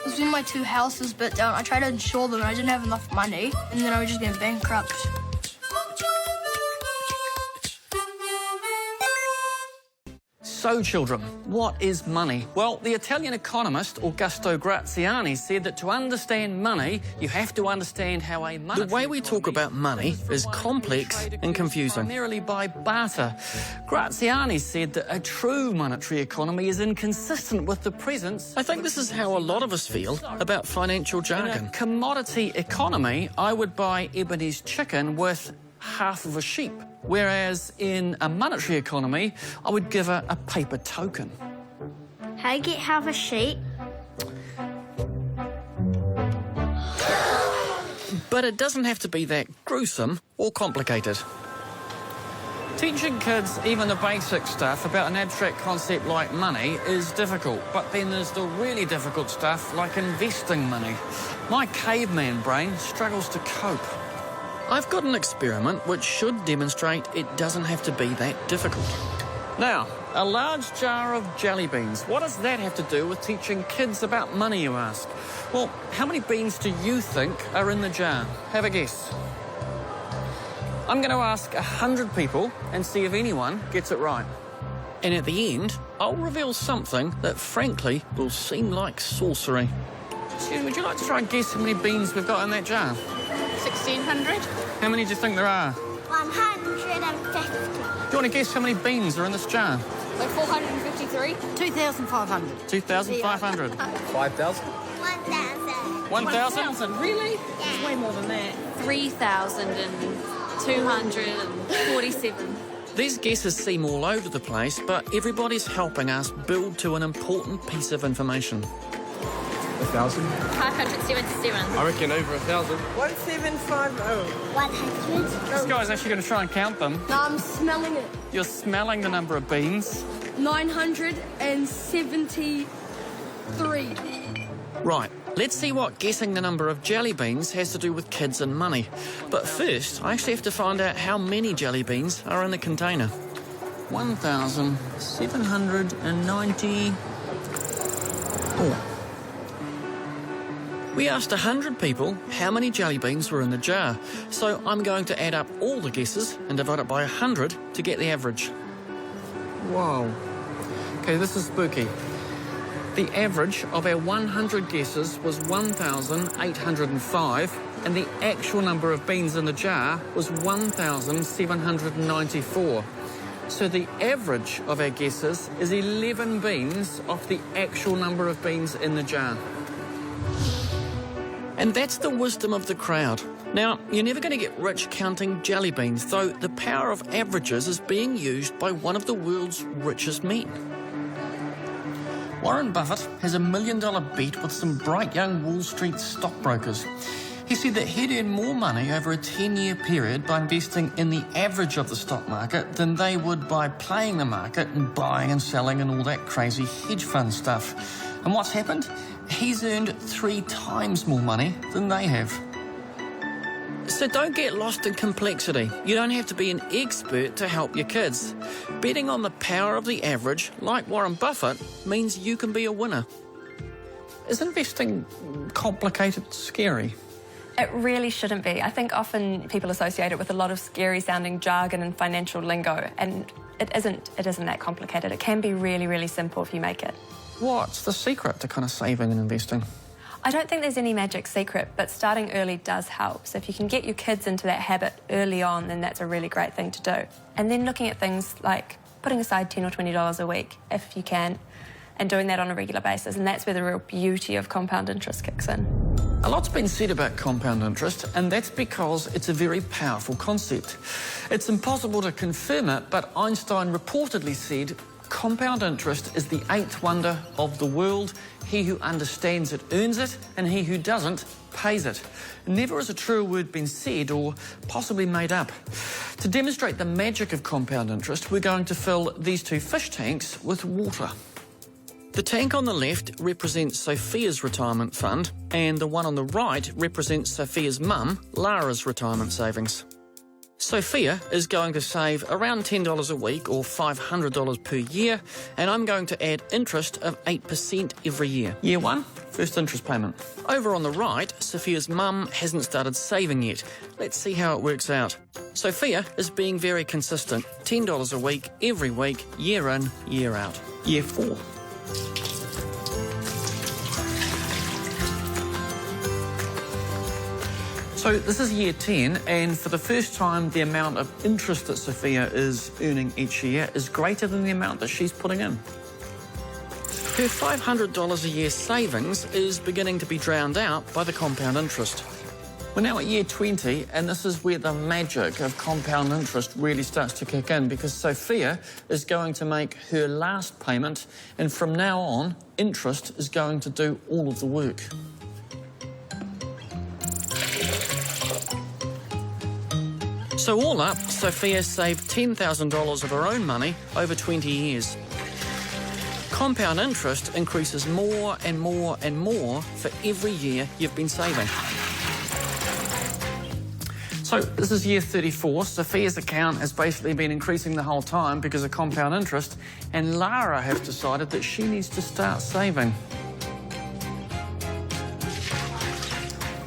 It was when my 2 houses burnt down. I tried to insure them and I didn't have enough money, and then I was just going bankrupt. So, children, what is money? Well, the Italian economist Augusto Graziani said that to understand money, you have to understand how a monetary... The way we talk about money is complex and confusing. Primarily by barter. Graziani said that a true monetary economy is inconsistent with the presence... I think this is how a lot of us feel about financial In jargon. a commodity economy, I would buy Ebony's chicken worth half of a sheep, whereas in a monetary economy, I would give her a paper token. How do you get half a sheep? But it doesn't have to be that gruesome or complicated. Teaching kids even the basic stuff about an abstract concept like money is difficult, but then there's the really difficult stuff like investing money. My caveman brain struggles to cope. I've got an experiment which should demonstrate it doesn't have to be that difficult. Now, a large jar of jelly beans. What does that have to do with teaching kids about money, you ask? Well, how many beans do you think are in the jar? Have a guess. I'm going to ask 100 people and see if anyone gets it right. And at the end, I'll reveal something that frankly will seem like sorcery. Excuse me, would you like to try and guess how many beans we've got in that jar? 1,600. How many do you think there are? 150. Do you want to guess how many beans are in this jar? Like 453. 2,500. 2,500. 5,000? 1,000. 1,000? Really? It's way more than that. 3,247. These guesses seem all over the place, but everybody's helping us build to an important piece of information. 1,000? 577. I reckon over 1,000. 1,750. 100. This guy's actually going to try and count them. No, I'm smelling it. You're smelling the number of beans. 973. Right, let's see what guessing the number of jelly beans has to do with kids and money. But first, I actually have to find out how many jelly beans are in the container. 1,794. We asked 100 people how many jelly beans were in the jar, so I'm going to add up all the guesses and divide it by 100 to get the average. Whoa. Okay, this is spooky. The average of our 100 guesses was 1,805, and the actual number of beans in the jar was 1,794. So the average of our guesses is 11 beans off the actual number of beans in the jar. And that's the wisdom of the crowd. Now, you're never going to get rich counting jelly beans, though the power of averages is being used by one of the world's richest men. Warren Buffett has $1 million bet with some bright young Wall Street stockbrokers. He said that he'd earn more money over a 10-year period by investing in the average of the stock market than they would by playing the market and buying and selling and all that crazy hedge fund stuff. And what's happened? He's earned 3 times more money than they have. So don't get lost in complexity. You don't have to be an expert to help your kids. Betting on the power of the average, like Warren Buffett, means you can be a winner. Is investing complicated, scary? It really shouldn't be. I think often people associate it with a lot of scary-sounding jargon and financial lingo, and it isn't that complicated. It can be really, really simple if you make it. What's the secret to kind of saving and investing? I don't think there's any magic secret, but starting early does help. So if you can get your kids into that habit early on, then that's a really great thing to do. And then looking at things like putting aside $10 or $20 a week, if you can, and doing that on a regular basis. And that's where the real beauty of compound interest kicks in. A lot's been said about compound interest, and that's because it's a very powerful concept. It's impossible to confirm it, but Einstein reportedly said, compound interest is the 8th wonder of the world. He who understands it earns it, and he who doesn't pays it. Never has a truer word been said or possibly made up. To demonstrate the magic of compound interest, we're going to fill these 2 fish tanks with water. The tank on the left represents Sophia's retirement fund, and the one on the right represents Sophia's mum, Lara's retirement savings. Sophia is going to save around $10 a week or $500 per year, and I'm going to add interest of 8% every year. Year 1, first interest payment. Over on the right, Sophia's mum hasn't started saving yet. Let's see how it works out. Sophia is being very consistent. $10 a week, every week, year in, year out. Year 4. So this is year 10, and for the first time, the amount of interest that Sophia is earning each year is greater than the amount that she's putting in. Her $500 a year savings is beginning to be drowned out by the compound interest. We're now at year 20, and this is where the magic of compound interest really starts to kick in, because Sophia is going to make her last payment, and from now on, interest is going to do all of the work. So all up, Sophia saved $10,000 of her own money over 20 years. Compound interest increases more and more and more for every year you've been saving. So this is year 34. Sophia's account has basically been increasing the whole time because of compound interest, and Lara has decided that she needs to start saving.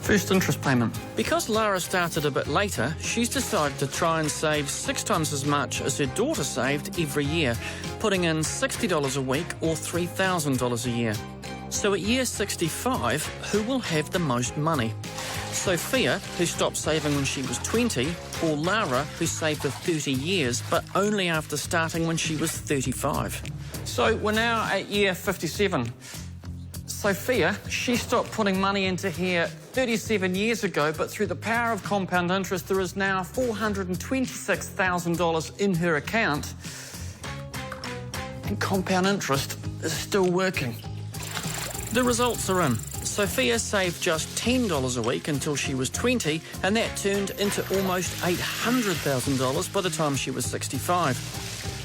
First interest payment. Because Lara started a bit later, she's decided to try and save 6 times as much as her daughter saved every year, putting in $60 a week or $3,000 a year. So at year 65, who will have the most money? Sophia, who stopped saving when she was 20, or Lara, who saved for 30 years, but only after starting when she was 35? So we're now at year 57. Sophia, she stopped putting money into here 37 years ago, but through the power of compound interest, there is now $426,000 in her account. And compound interest is still working. The results are in. Sophia saved just $10 a week until she was 20, and that turned into almost $800,000 by the time she was 65.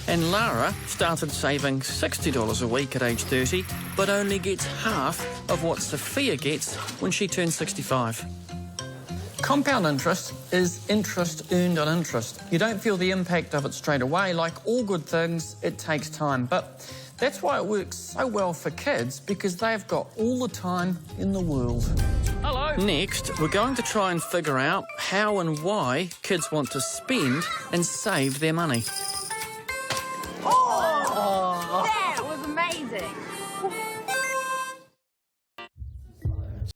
And Lara started saving $60 a week at age 30, but only gets half of what Sophia gets when she turns 65. Compound interest is interest earned on interest. You don't feel the impact of it straight away. Like all good things, it takes time. But that's why it works so well for kids, because they've got all the time in the world. Hello. Next, we're going to try and figure out how and why kids want to spend and save their money. That was amazing.